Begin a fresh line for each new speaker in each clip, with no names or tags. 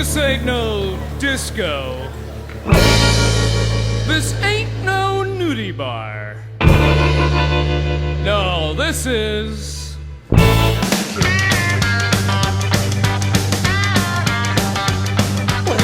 This ain't no disco. This ain't no nudie bar. No, this is...
Well,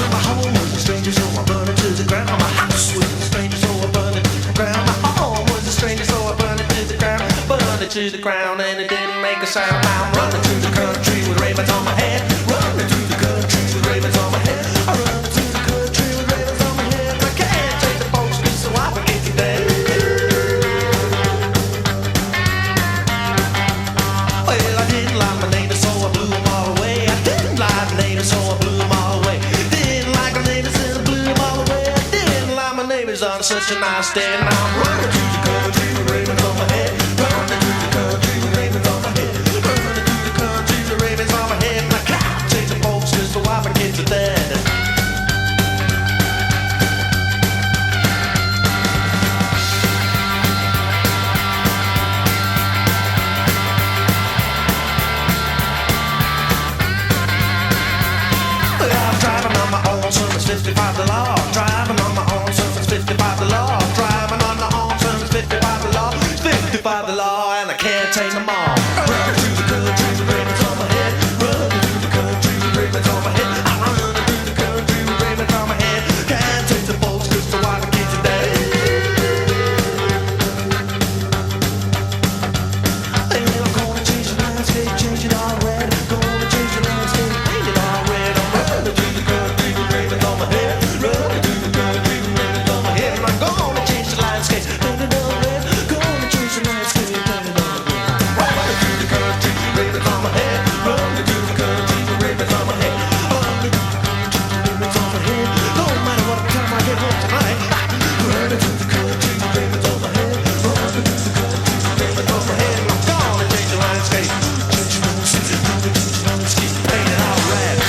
my home was a stranger, so I burned it to the ground. My house was a stranger, so I burned it to the ground. My home was a stranger, so I burned it to the ground. Burned it to the ground, and it didn't make a sound. Now I'm running through the country with ravens on my head. Running through the country with ravens on my head. I run through the country with ravens on my head. I can't take the folks, so I forget you dead. Well, I didn't like my neighbors, so I blew them all away. I didn't like my neighbors, so I blew them all away. Didn't like my neighbors, and I blew them all away. I didn't like my neighbors on such a nice day. Now I'm running through the country with ravens on my head. Running through the country with ravens on my head. Running through the country with ravens on my head. And I can't take the folks, cause the wife and kids are dead. I'm driving on my own, so it's 55 the law. Driving on my own, so it's 55 the law. Driving on my own, so it's 55 the law. It's 55 the law, and I can't take them all. Running through the country with ravens on my head. Running through the country with ravens on my head. I'm running through the country with ravens on my head. Can't take the folks, cause the wife and kids are dead. Hey, I'm gonna change the landscape, change it all red. Gonna change the landscape, paint it all red. I'm running through the country with ravens on my head. Running through the country with ravens on my head. And I'm gonna change the landscape, paint it all red. Gonna change the landscape, paint it all red. Running through the country with ravens on my head. Running through the country with ravens on my head. Running through the country with ravens on my head. No matter what time I get home tonight. Running through the country with ravens on my head. Running through the country with ravens on my head. And I'm gonna change the landscape. Change the landscape, paint it all red.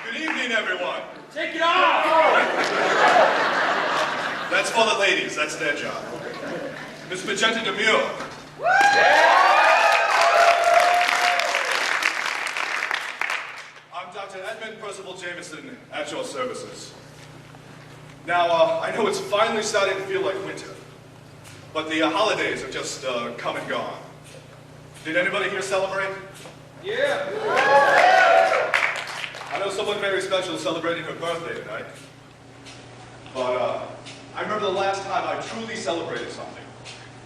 Good evening, everyone.
Take it off!
That's for the ladies. That's their job. Miss Magenta DeMure. I'm Dr. Edmund Percival Jameson at your services. Now, I know it's finally starting to feel like winter, but the holidays have just come and gone. Did anybody here celebrate?
Yeah!
I know someone very special is celebrating her birthday tonight. But I remember the last time I truly celebrated something.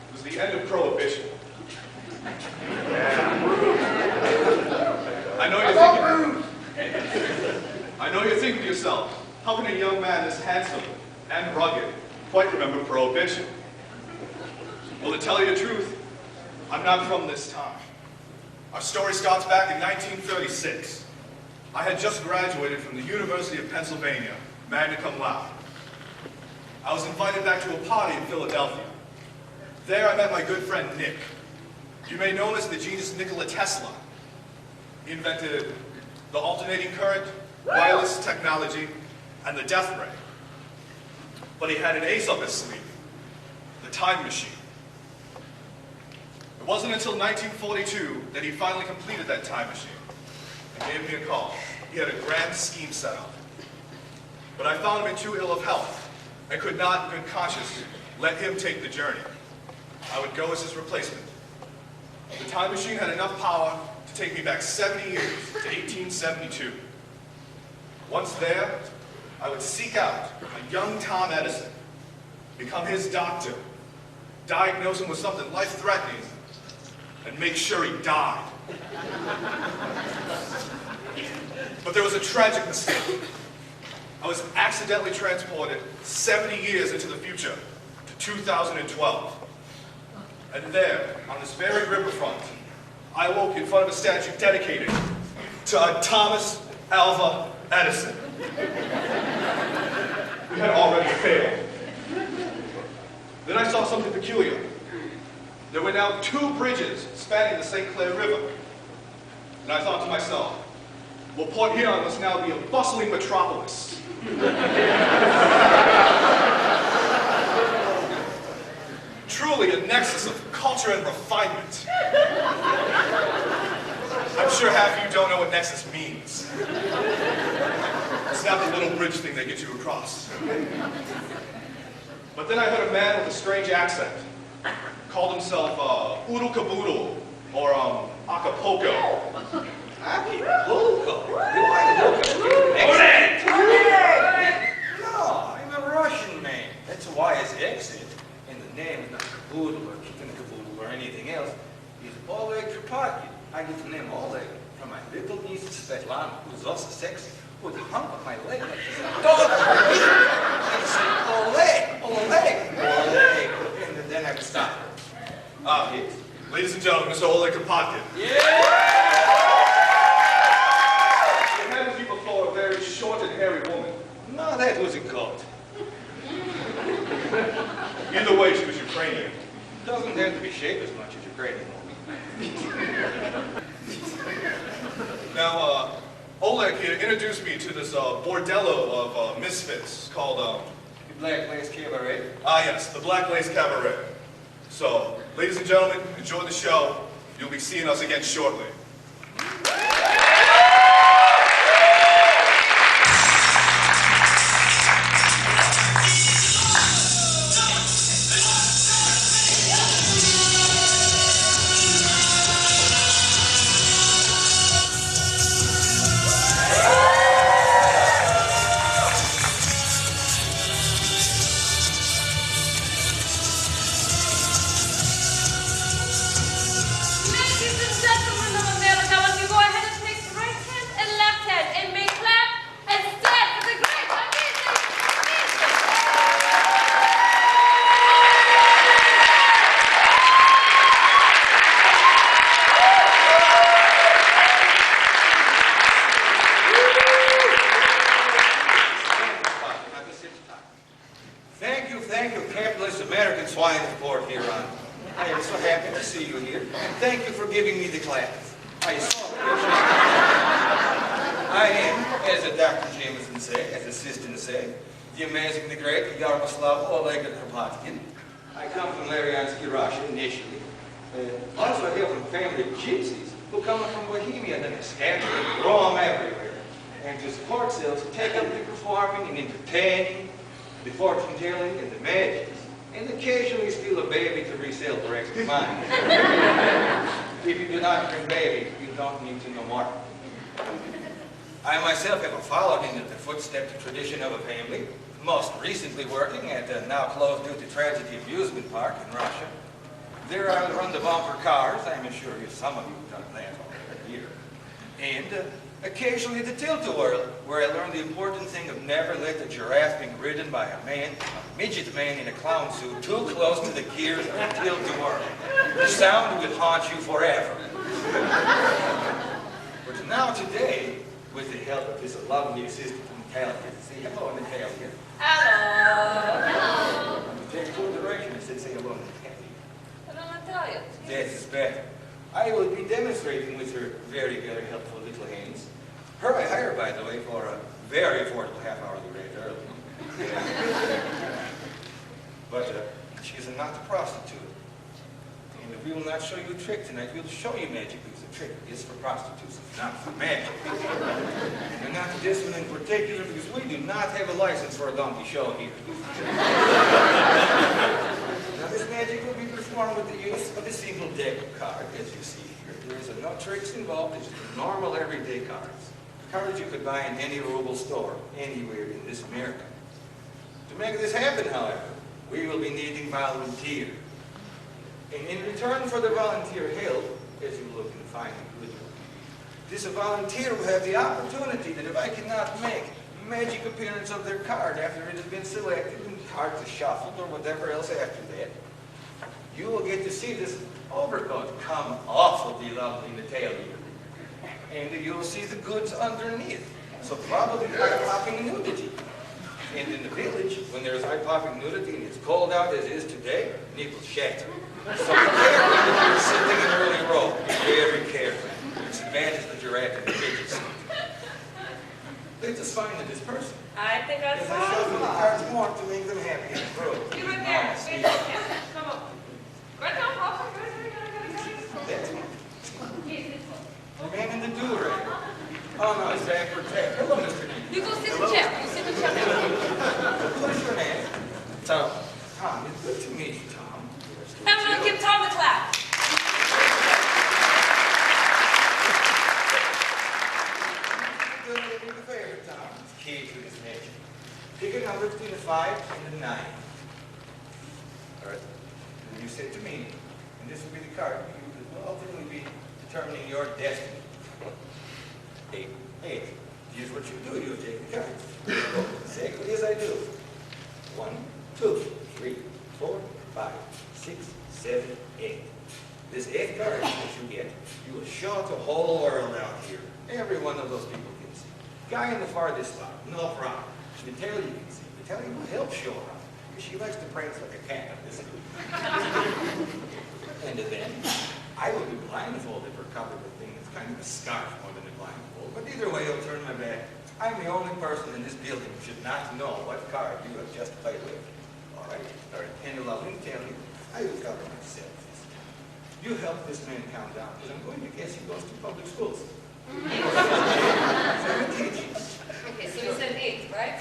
It was the end of Prohibition. I know you're thinking to yourself, how can a young man this handsome and rugged quite remember Prohibition? Well, to tell you the truth, I'm not from this time. Our story starts back in 1936. I had just graduated from the University of Pennsylvania, magna cum laude. I was invited back to a party in Philadelphia. There I met my good friend Nick. You may know him as the genius Nikola Tesla. He invented the alternating current, wireless technology, and the death ray. But he had an ace up his sleeve, the time machine. It wasn't until 1942 that he finally completed that time machine and gave me a call. He had a grand scheme set up. But I found him in too ill of health and could not, in good conscience, let him take the journey. I would go as his replacement. The time machine had enough power to take me back 70 years to 1872. Once there, I would seek out a young Tom Edison, become his doctor, diagnose him with something life-threatening, and make sure he died. But there was a tragic mistake. I was accidentally transported 70 years into the future, to 2012. And there, on this very riverfront, I woke in front of a statue dedicated to Thomas Alva Edison. We had already failed. Then I saw something peculiar. There were now 2 bridges spanning the St. Clair River. And I thought to myself, well, Port Huron must now be a bustling metropolis. Truly a nexus of culture and refinement. I'm sure half of you don't know what nexus means. It's not the little bridge thing they get you across. But then I heard a man with a strange accent. Called himself Oodle Caboodle or Acapulco.
Acapulco? You want to look at
Oleg!
No, I'm a Russian man. That's why his accent. And the name is not Caboodle or Chicken Caboodle or anything else. He's Oleg Kerpotkin. I get the name Oleg from my little niece Svetlana, who's also sexy, who'd hump on my leg like she's a dog. I'd say, Oleg. And then I would stop her.
Ladies and gentlemen, Mr. Oleg Kerpotkin.
Yeah!
You have with you before a very short and hairy woman.
No, that was a goat.
Either way, she was Ukrainian.
Doesn't have to be shaped as much as Ukrainian woman.
Now, Oleg here introduced me to this bordello of misfits called,
The Black Lace Cabaret.
Yes, the Black Lace Cabaret. So, ladies and gentlemen, enjoy the show. You'll be seeing us again shortly.
Thank you, capitalist American swine of Port Huron. I am so happy to see you here, and thank you for giving me the class. I so appreciate it. I am, as a Dr. Jameson say, as assistant say, the amazing, the great Yarvoslav Oleg Kerpotkin. I come from Lariansky, Russia, initially. Also, I hail from a family of gypsies who come from Bohemia and are scattered, roam everywhere. And to support themselves, take up the performing and entertaining, the fortune telling and the magic, and occasionally steal a baby to resell for extra money. If you do not bring baby, you don't need to know more. I myself have followed in the footsteps tradition of a family, most recently working at the now closed due to tragedy amusement park in Russia. There I run the bumper cars, I'm sure some of you have done that already here. And occasionally the tilt-a-whirl, where I learned the important thing of never let a giraffe being ridden by a man, a midget man in a clown suit, too close to the gears of a tilt-a-whirl. The sound will haunt you forever. But now today, with the help of this lovely assistant Natalia, say hello Natalia.
Hello.
Take full direction and say hello Natalia.
Hello, Natalia.
That is better. I will be demonstrating with her very, very helpful little hands. Her I hire, by the way, for a very affordable half-hourly rate early. But she's not a prostitute. And we will not show you a trick tonight. We'll show you magic because the trick is for prostitutes, not for magic. And not this one in particular because we do not have a license for a donkey show here. Now this magic will be performed with the use of a single deck of cards, as you see here. There is no tricks involved, it's just normal everyday cards. Cards you could buy in any ruble store, anywhere in this America. To make this happen, however, we will be needing volunteers. And in return for the volunteer help, as you look and find individual, This volunteer will have the opportunity that if I cannot make magic appearance of their card after it has been selected and cards are shuffled or whatever else after that, you will get to see this overcoat come awfully lovely Natalia. And you'll see the goods underneath. So probably eye-popping nudity. And in the village, when there's eye-popping nudity and it's cold out as it is today, nipples shatter. So be careful if you're sitting in an early row. Be very careful. It's advantage that you're at the fidget seat. Let's just find this person.
I think I
If
saw
I shuffle the
him.
cards more to make them happy and grow.
You right there. Wait, come on. Right now, Papa.
That's me. The man in the do-rag. Oh no, it's backward tap. Hello, Mr. D.
You go sit in the chair. You sit in the chair.
What is your name?
Tom.
Tom, it's good to meet you, Tom.
Everyone give Tom a clap.
Do me a favor, Tom. It's key to this magic. Pick a number between a 5 and a 9. All right. And you say to me, and this will be the card you will ultimately be determining your destiny. 8. Here's what you do. You take the card. Exactly as I do. 1, 2, 3, 4, 5, 6, 7, 8. This 8th card that you get, you will show the whole world out here. Every one of those people can see. Guy in the farthest spot, no problem. Natalia can see. Natalia will help show her. She likes to prance like a cat on this. And then, I will be blindfolded or covered with things. It's kind of a scarf more than a blindfold. But either way, I'll turn my back. I'm the only person in this building who should not know what card you have just played with. All right. And allowing to tell you, I will cover myself this time. You help this man count down, because I'm going to guess he goes to public schools. So I'm teaching.
Okay, so you said 8, right?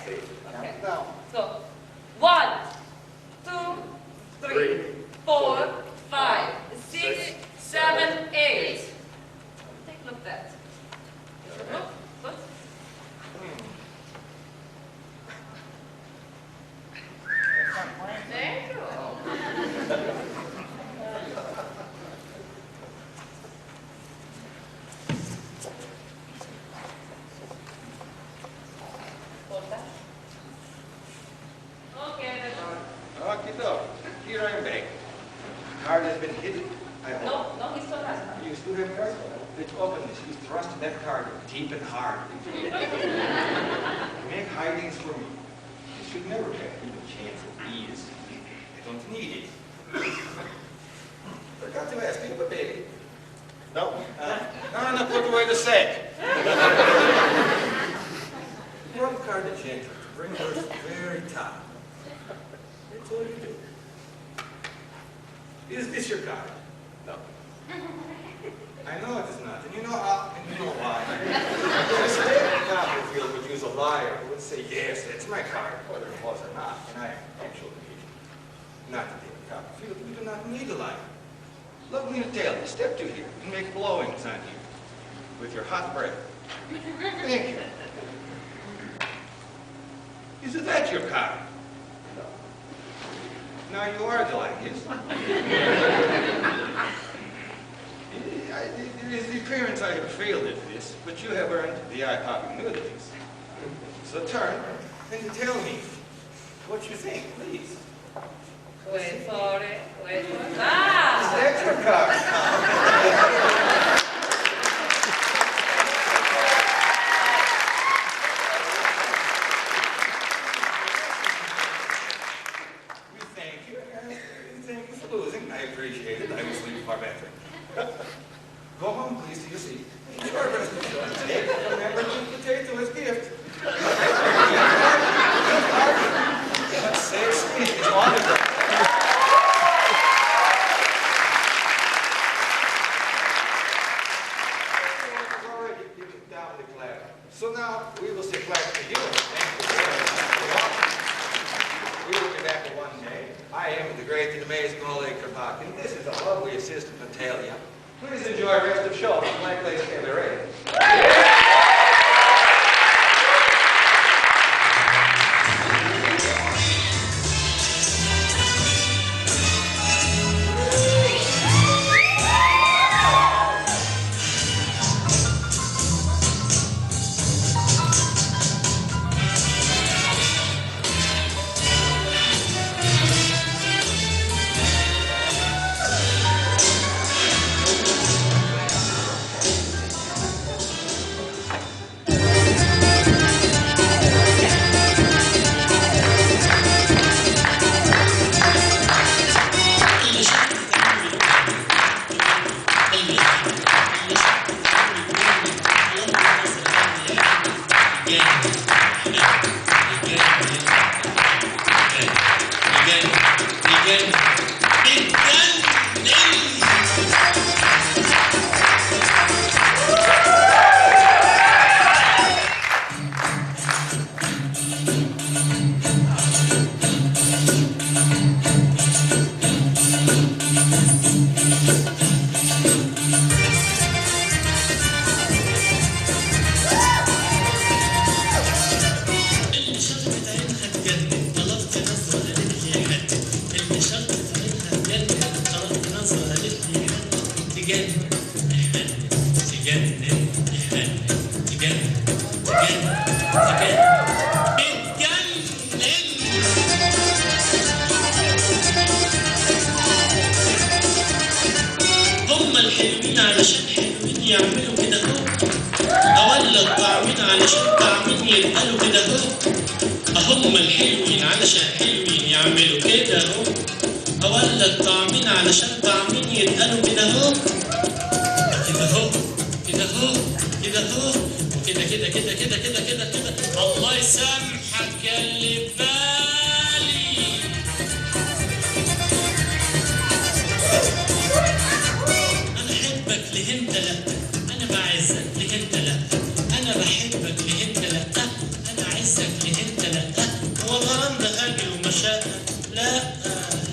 Okay.
Now,
So, 1, 2, 3, 4, 5, 6, 7, 8. Take a look at that. Look, look. Thank you. Okay, that's all.
okay, so here I am back. Card has been hidden. I hope.
No, he still has one.
You still have cards? Let's open this. You thrust that card deep and hard. Make hidings for me. You should never have even a chance of ease. I don't need it. Forgot to ask you, but baby. No? No, put away the sack. One card to change to bring her to the very top. That's all you do. Is this your card? No. I know it is not, and you know how, and you know why. Mr. Copperfield would use a liar who would say, yes, that's my card, whether it was or not. And I actually not to David Copperfield, we do not need a liar. Lovely Natalia, step to here and make blowings on you with your hot breath. Thank you. Is that your card? No. Now you are delighted. It is the appearance I have failed at this, but you have earned the eye-popping nudities. So turn and tell me what you think, please.
Wait for it. Wait for it.
Is
Ah!
that your card? We thank you. Thank you for losing. I appreciate it. I will sleep far better. Go home, please, to your seat. Enjoy the rest of the show. Take, remember the potato as gift. Let's say it's autograph. So now we will say clap to you. Thank you very much. We will be back one day. I am the great and amazing Oleg Kerpotkin. This is a lovely assistant, Natalia. Please enjoy the rest of the show from Black Lace Cabaret.
هما الحلوين علشان حلوين يعملوا كده اهو، ولا الطعمين علشان طعمين يتقالوا كده اهو. هما الحلوين علشان حلوين يعملوا كده اهو، ولا الطعمين علشان طعمين يتقالوا كده اهو. كده اهو كده اهو كده اهو وكده كده كده كده كده كده كده. الله يسامحك يا اللي بالي. انا احبك ليه انت لا، انا بعزك ليه انت لا، انا بحبك ليه انت لا، انا عزك ليه انت لا. هو الغرام ده اجل ومشاقه؟ لا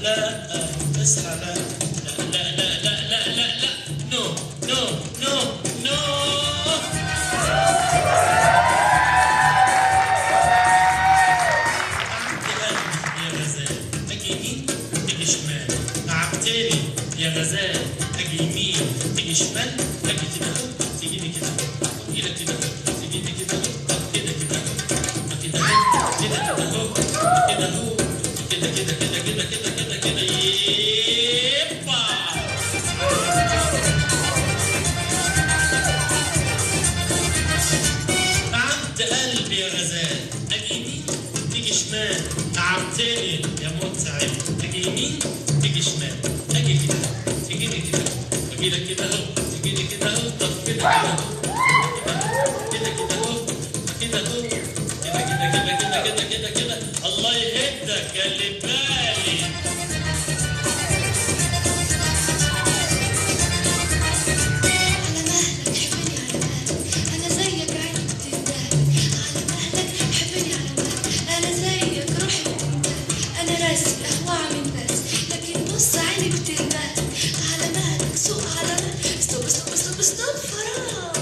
لا اصحى لا لا لا لا لا لا لا نو نو نو نو. يا غزال اجي يمين تيجي شمال، اجي كده اهو تيجي لي كده اهو، اجي لك كده اهو تيجي لي كده اهو، كده كده اهو كده اهو كده كده اهو كده اهو كده كده كده كده كده كده كده يبا. تعبت قلبي يا غزال اجي يمين تيجي شمال، تعبتني يا متعب اجي يمين تيجي شمال، اجي كده تيجي لي كده اجي لك كده اهو تيجي لي كده اهو، طب كده كده اهو كده كده اهو كده اهو كده كده كده كده كده كده كده. الله يهدك يا اللي بالي.
على مهلك حبني على مهلك، انا زيك عيني بتندهلك. على مهلك حبني على مهلك، انا زيك روحي بتندهلك. انا راسي واعمل بس لكن بص عيني بتندهلك. على مهلك سوق على مهلك، ستوب ستوب ستوب ستوب فراغ.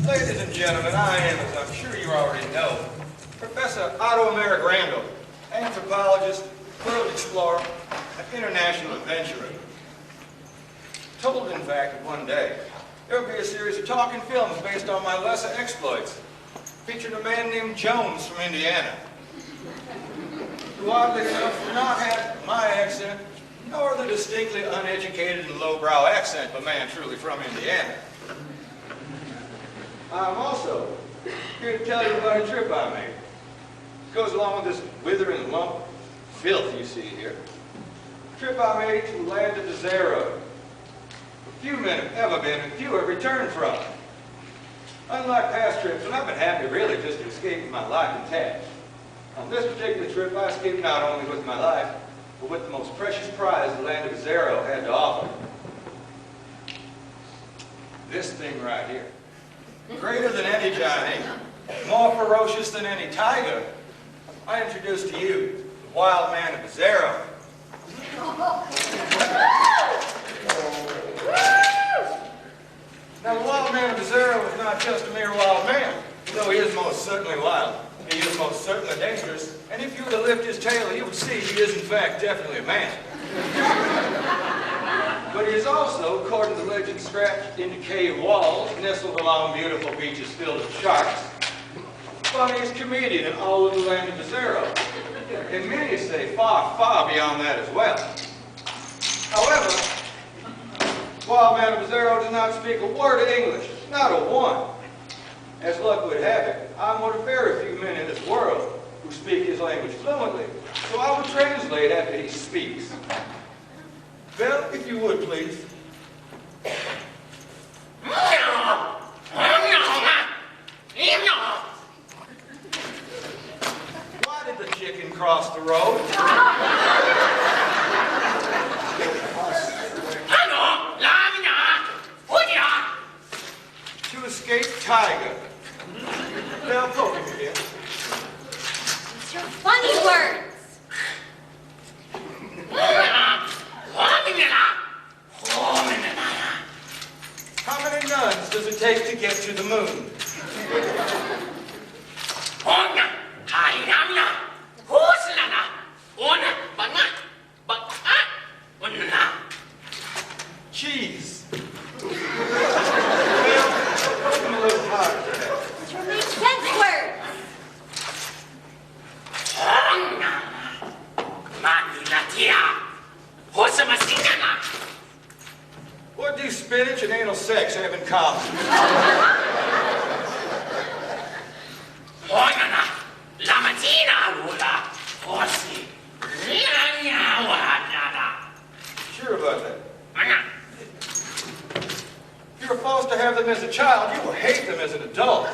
Ladies and gentlemen, I am, as I'm sure you already know, Professor Otto Merrick Randall, anthropologist, world explorer, and international adventurer. Told, in fact, that one day there would be a series of talking films based on my lesser exploits, featuring a man named Jones from Indiana, who oddly enough did not have my accent, nor the distinctly uneducated and lowbrow accent of a man truly from Indiana. I'm also here to tell you about a trip I made. It goes along with this withering lump of filth you see here. A trip I made to the land of the Zero. Few men have ever been, and few have returned from. Unlike past trips, and I've been happy really just to escape with my life intact. On this particular trip, I escaped not only with my life, but with the most precious prize the land of Zero had to offer. This thing right here. Greater than any giant, more ferocious than any tiger, I introduce to you the wild man of Zero. Now, the wild man of Zero is not just a mere wild man, though he is most certainly wild. He is most certainly dangerous, and if you were to lift his tail, you would see he is, in fact, definitely a man. But he is also, according to legend, strapped into cave walls, nestled along beautiful beaches filled with sharks. Funniest comedian in all of the land of Zero. And many say far, far beyond that as well. However, Wild Man of Zero does not speak a word of English, not a one. As luck would have it, I'm one of very few men in this world who speak his language fluently, so I will translate after he speaks. Well, if you would, please. Why did the chicken cross the road? escaped tiger. Now, poke him again.
It's your funny words.
How many nuns does it take to get to the moon? Cheese. Well, poke him a little harder.
It's your make sense words.
What do spinach and anal sex have in common? Sure about that? If you were forced to have them as a child, you will hate them as an adult.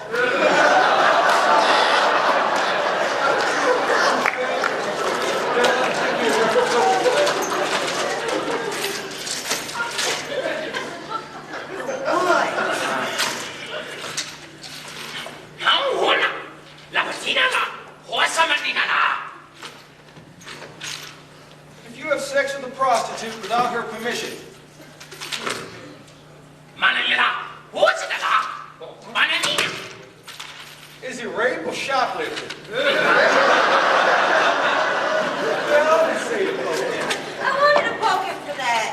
If you have sex with a prostitute without her permission, is it rape or shoplifting? Well, let's see it, folks.
I wanted to poke him for that.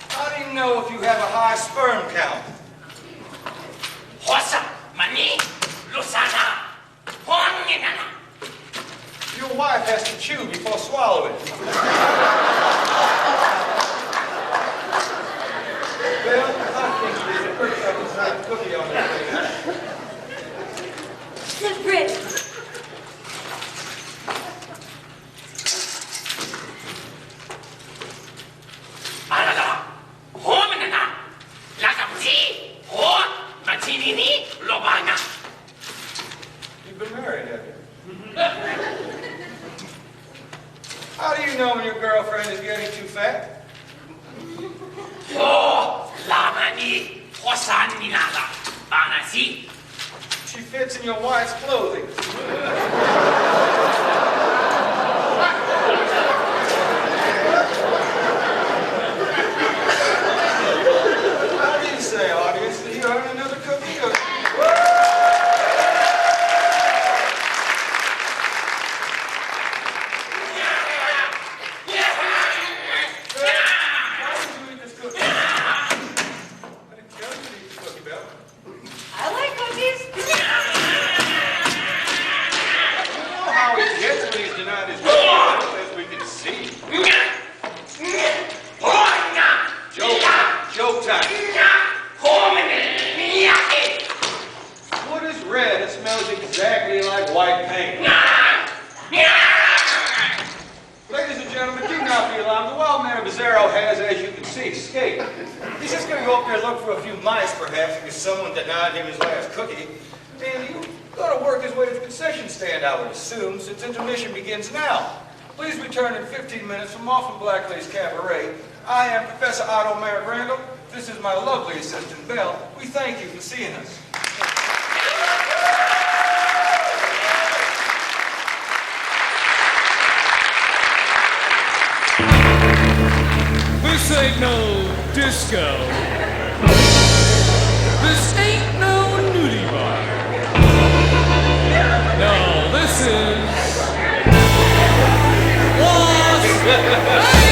How do you know if you have a high sperm count? Your wife has to chew before swallowing. Well, I think there's a pretty good cookie on that thing.
The bridge.
You've been married, have you? How do you know when your girlfriend is getting too fat? She fits in your wife's clothing. How do you say, audience? Did you earn another cookie? Or...
I like cookies.
Joke time. What is red? It smells exactly like white paint. Ladies and gentlemen, do not be alarmed. The wild man of Bizarro has, as you can see, escaped. He's just going to go up there and look for a few mice, perhaps, because someone denied him his last cookie. And he's going to work his way to the concession stand, I would assume, since intermission begins now. Please return in 15 minutes from off from Black Lace Cabaret. I am Professor Otto Merrick Randall. This is my lovely assistant, Belle. We thank you for seeing us.
This ain't no disco. This ain't no nudie bar. No, this is Las Vegas!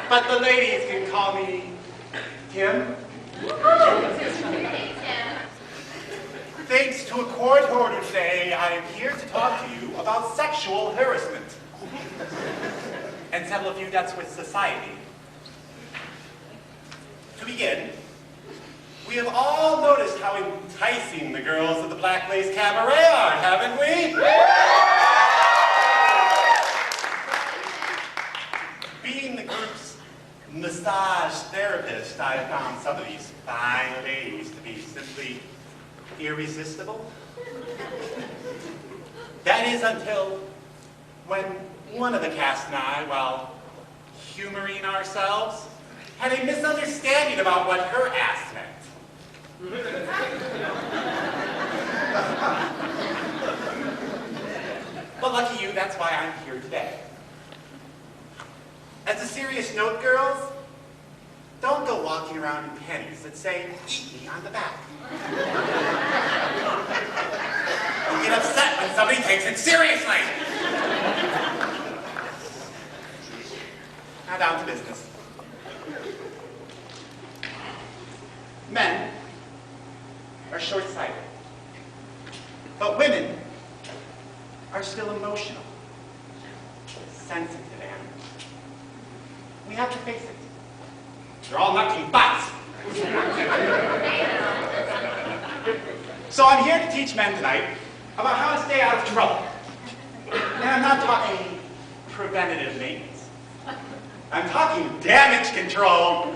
But the ladies can call me Tim. Thanks to a court order today, I am here to talk to you about sexual harassment and settle a few debts with society. To begin, we have all noticed how enticing the girls of the Black Lace Cabaret are, haven't we? Being the group's massage therapist, I have found some of these fine ladies to be simply irresistible. That is until when one of the cast and I, while humoring ourselves, had a misunderstanding about what her ass meant. But lucky you, that's why I'm here today. As a serious note, girls, don't go walking around in pennies that say, "Eat me" on the back. You get upset when somebody takes it seriously. Now down to business. Men are short-sighted, but women are still emotional, sensitive animals. We have to face it. They're all nothing butts. So I'm here to teach men tonight about how to stay out of trouble. And I'm not talking preventative maintenance. I'm talking damage control.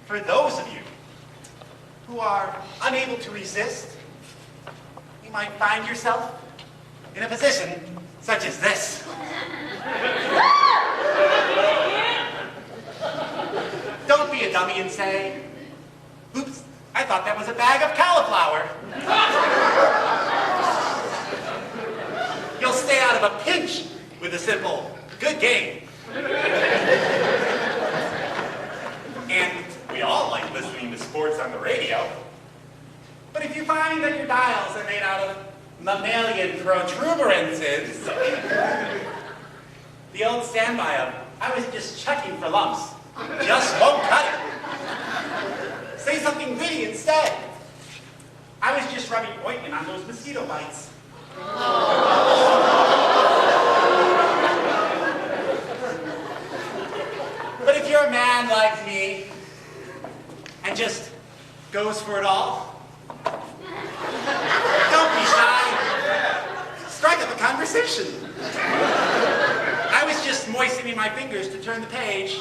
For those of you who are unable to resist, you might find yourself in a position such as this. Don't be a dummy and say, "Oops, I thought that was a bag of cauliflower." You'll stay out of a pinch with a simple, "Good game." And we all like listening to sports on the radio. But if you find that your dials are made out of mammalian protuberances, the old standby of, "I was just checking for lumps," just won't cut it. Say something witty instead. "I was just rubbing ointment on those mosquito bites." But if you're a man like me and just goes for it all, don't be shy. Strike up a conversation. I was just moistening my fingers to turn the page.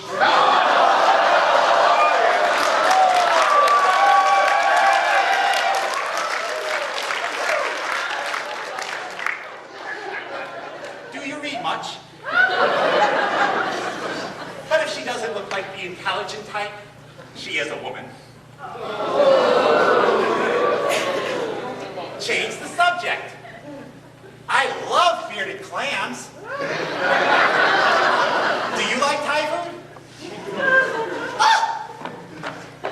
Do you read much? But if she doesn't look like the intelligent type, she is a woman. Change the subject. I clams. Do you like Thai food?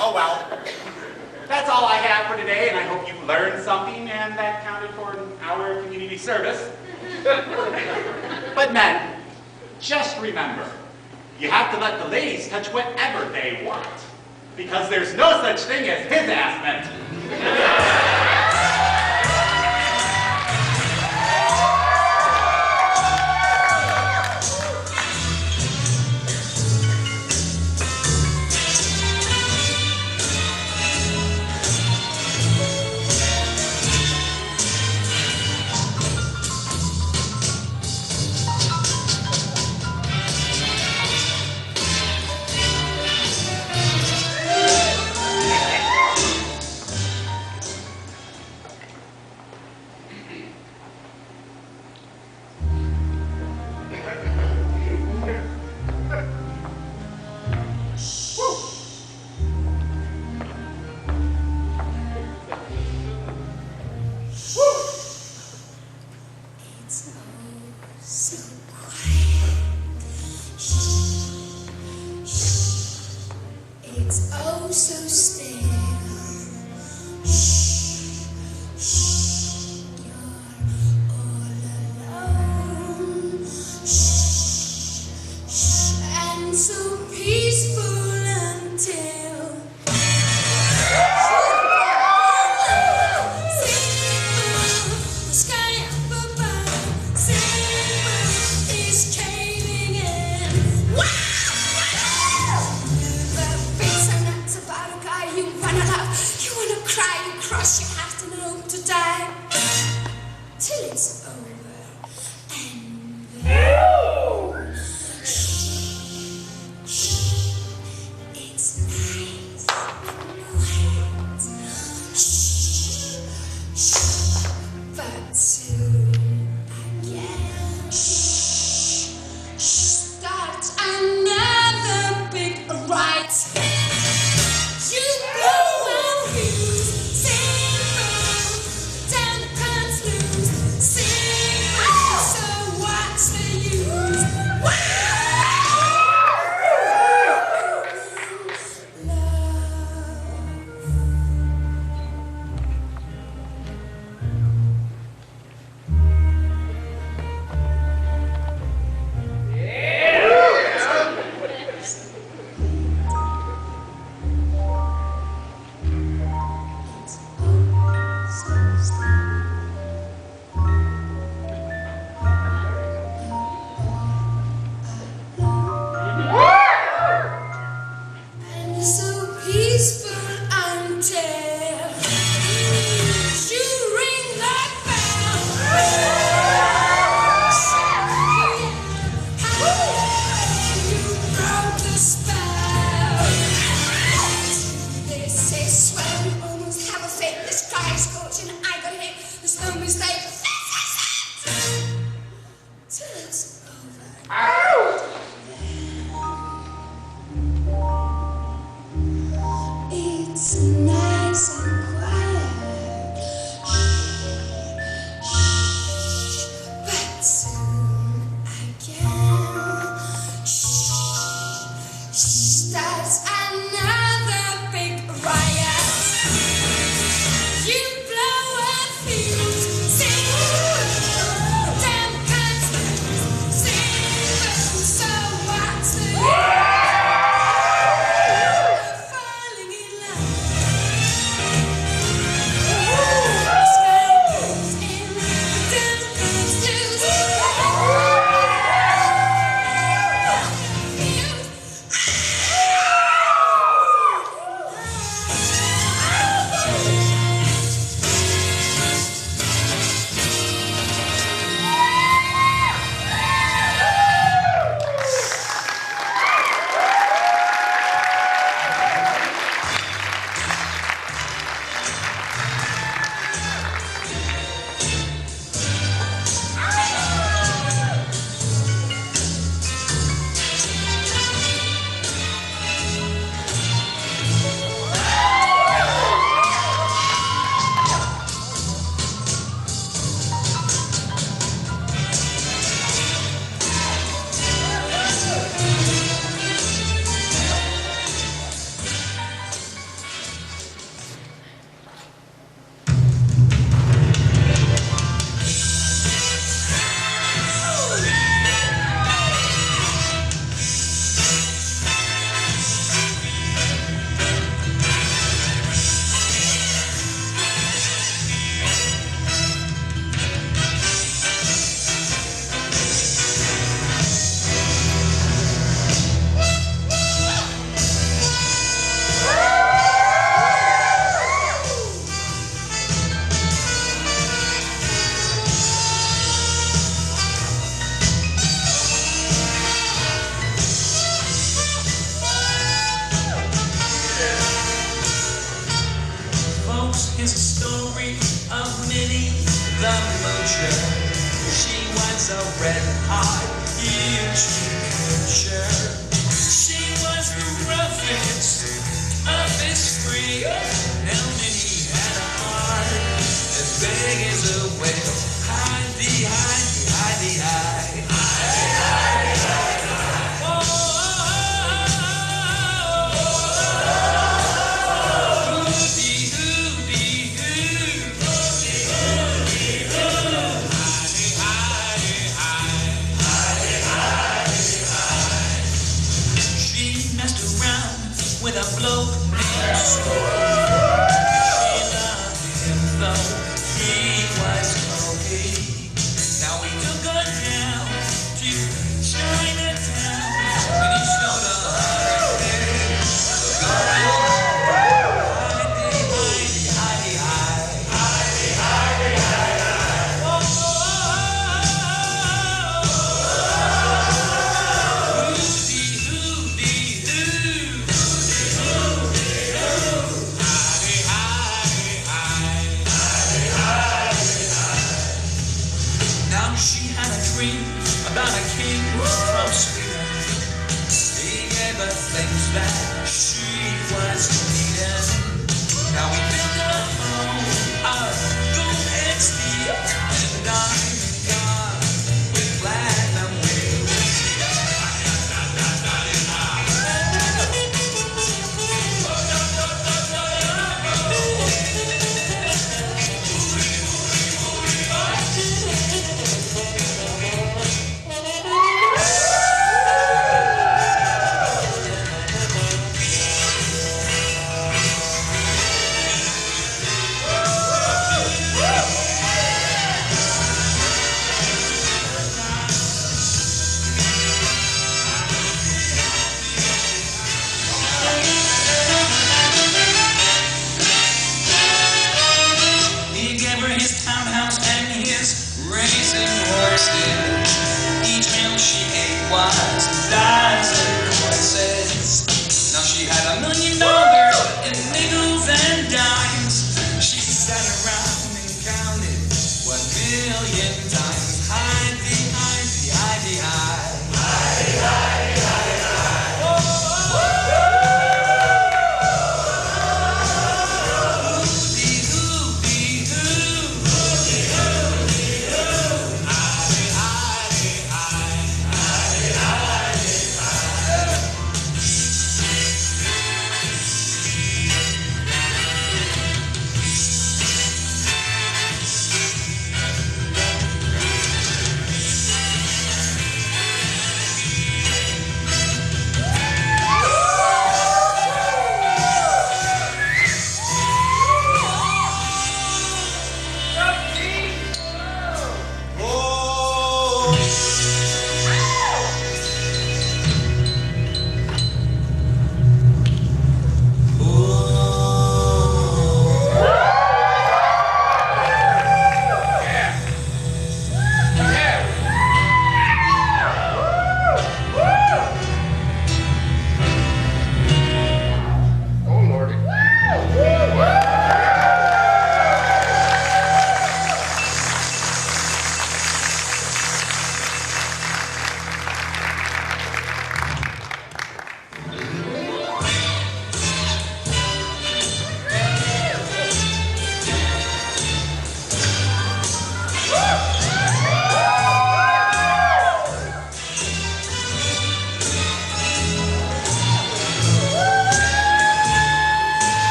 Oh well. That's all I have for today, and I hope you learned something, and that counted for an hour of community service. But men, just remember, you have to let the ladies touch whatever they want, because there's no such thing as his ass meant.
is a story of Minnie the Moocher. She was a red-hot, huge creature. She was the roughest of his breed. Now Minnie had a heart as big as a whale. Hidey, hidey, hidey, hidey. With a bloke named Scream. She loved him though he was smoky. Now we took her down to Chinatown and he showed her how to pay the girl. Hidey, hidey, hidey, hidey. Hidey, hidey, hidey, hidey. Whoa, whoa, whoa. Hooty, hooty, hoo.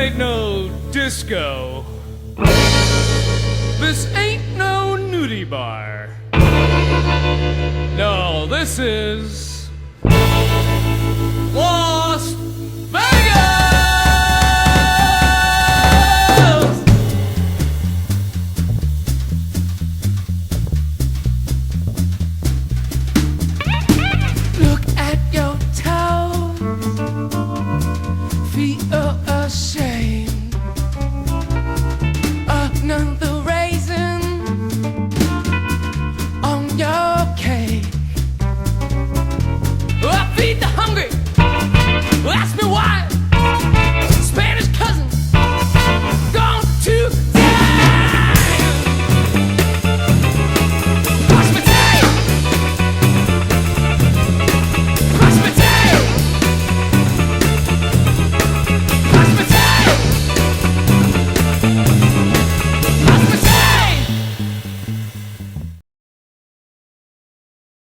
ain't no disco. This ain't no nudie bar. No, this is Lost